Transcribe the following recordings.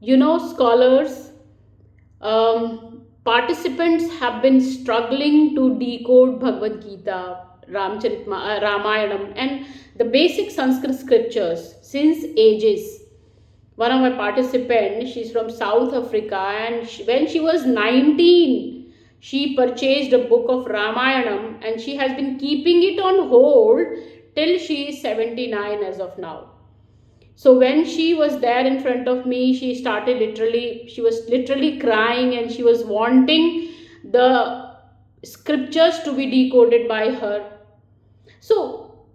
Scholars, participants have been struggling to decode Bhagavad Gita, Ramayanam, and the basic Sanskrit scriptures since ages. One of my participants, she's from South Africa, and when she was 19, she purchased a book of Ramayanam and she has been keeping it on hold till she is 79 as of now. So when she was there in front of me, she was literally crying and she was wanting the scriptures to be decoded by her. So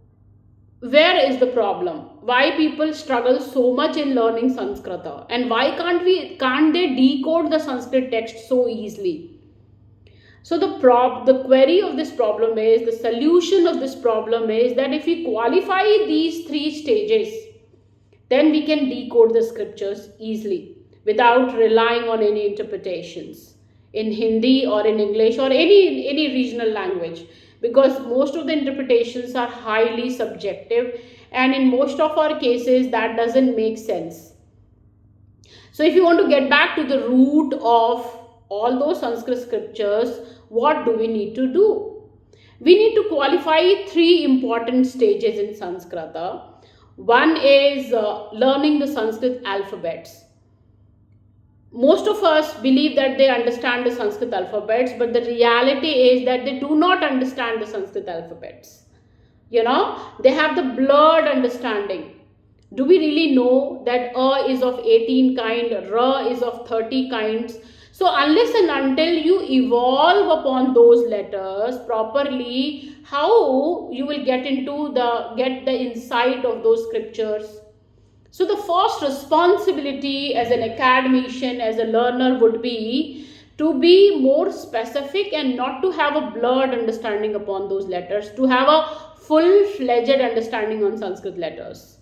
where is the problem? Why people struggle so much in learning Sanskrita, and why can't they decode the Sanskrit text so easily? So the query of this problem is, the solution of this problem is that if we qualify these three stages, then we can decode the scriptures easily without relying on any interpretations in Hindi or in English or any regional language, because most of the interpretations are highly subjective, and in most of our cases that doesn't make sense. So if you want to get back to the root of all those Sanskrit scriptures, what do we need to do? We need to qualify three important stages in Sanskrita. One is learning the Sanskrit alphabets. Most of us believe that they understand the Sanskrit alphabets, but the reality is that they do not understand the Sanskrit alphabets. They have the blurred understanding. Do we really know that A is of 18 kind, R is of 30 kinds? So unless and until you evolve upon those letters properly, how you will get the insight of those scriptures? So the first responsibility as an academician, as a learner, would be to be more specific and not to have a blurred understanding upon those letters, to have a full-fledged understanding on Sanskrit letters.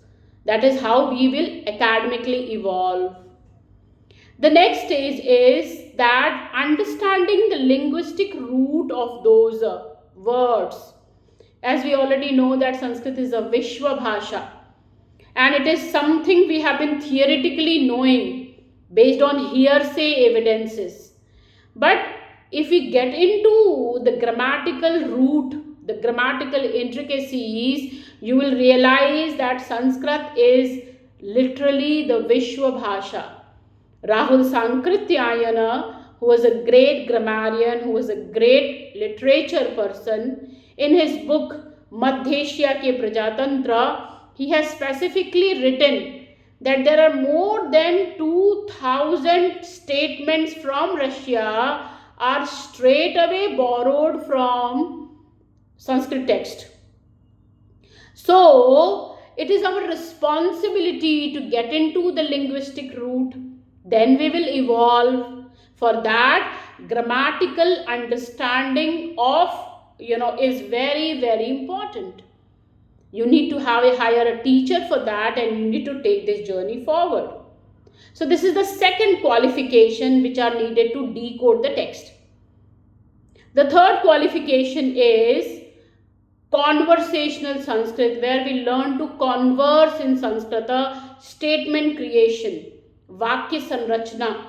That is how we will academically evolve. The next stage is that understanding the linguistic root of those words. As we already know that Sanskrit is a Vishwa Bhasha, and it is something we have been theoretically knowing based on hearsay evidences. But if we get into the grammatical root, the grammatical intricacies, you will realize that Sanskrit is literally the Vishwa Bhasha. Rahul Sankrityayana, who was a great grammarian, who was a great literature person, in his book Madhyeshya Ke Prajatantra, he has specifically written that there are more than 2000 statements from Russia are straight away borrowed from Sanskrit text. So it is our responsibility to get into the linguistic root. Then we will evolve. For that, grammatical understanding of is very, very important. You need to hire a teacher for that, and you need to take this journey forward. So this is the second qualification which are needed to decode the text. The third qualification is conversational Sanskrit, where we learn to converse in Sanskrita, statement creation, Vakya Sanrachna.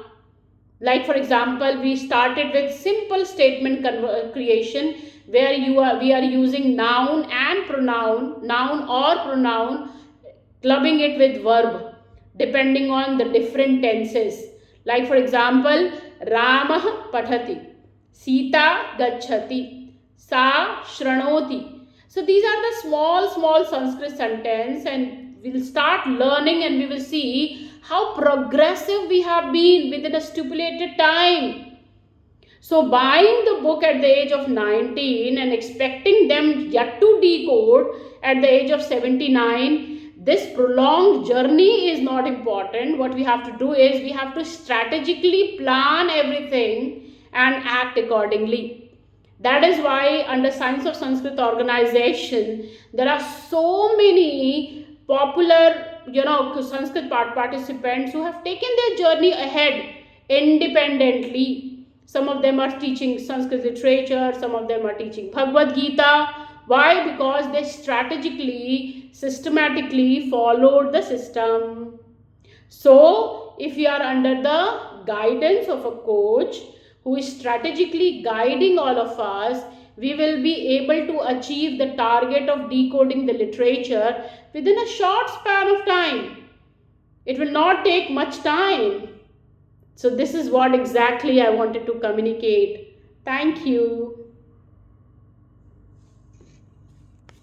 Like for example, we started with simple statement creation, where we are using noun or pronoun, clubbing it with verb, depending on the different tenses. Like for example, Ramah Pathati, Sita Gachati, Sa Shranoti. So these are the small Sanskrit sentences, and we'll start learning and we will see how progressive we have been within a stipulated time. So buying the book at the age of 19 and expecting them yet to decode at the age of 79, this prolonged journey is not important. What we have to do is we have to strategically plan everything and act accordingly. That is why under Science of Sanskrit organization, there are so many popular Sanskrit participants who have taken their journey ahead independently. Some of them are teaching Sanskrit literature, some of them are teaching Bhagavad Gita. Why? Because they strategically, systematically followed the system. So if we are under the guidance of a coach who is strategically guiding all of us, we will be able to achieve the target of decoding the literature within a short span of time. It will not take much time. So this is what exactly I wanted to communicate. Thank you.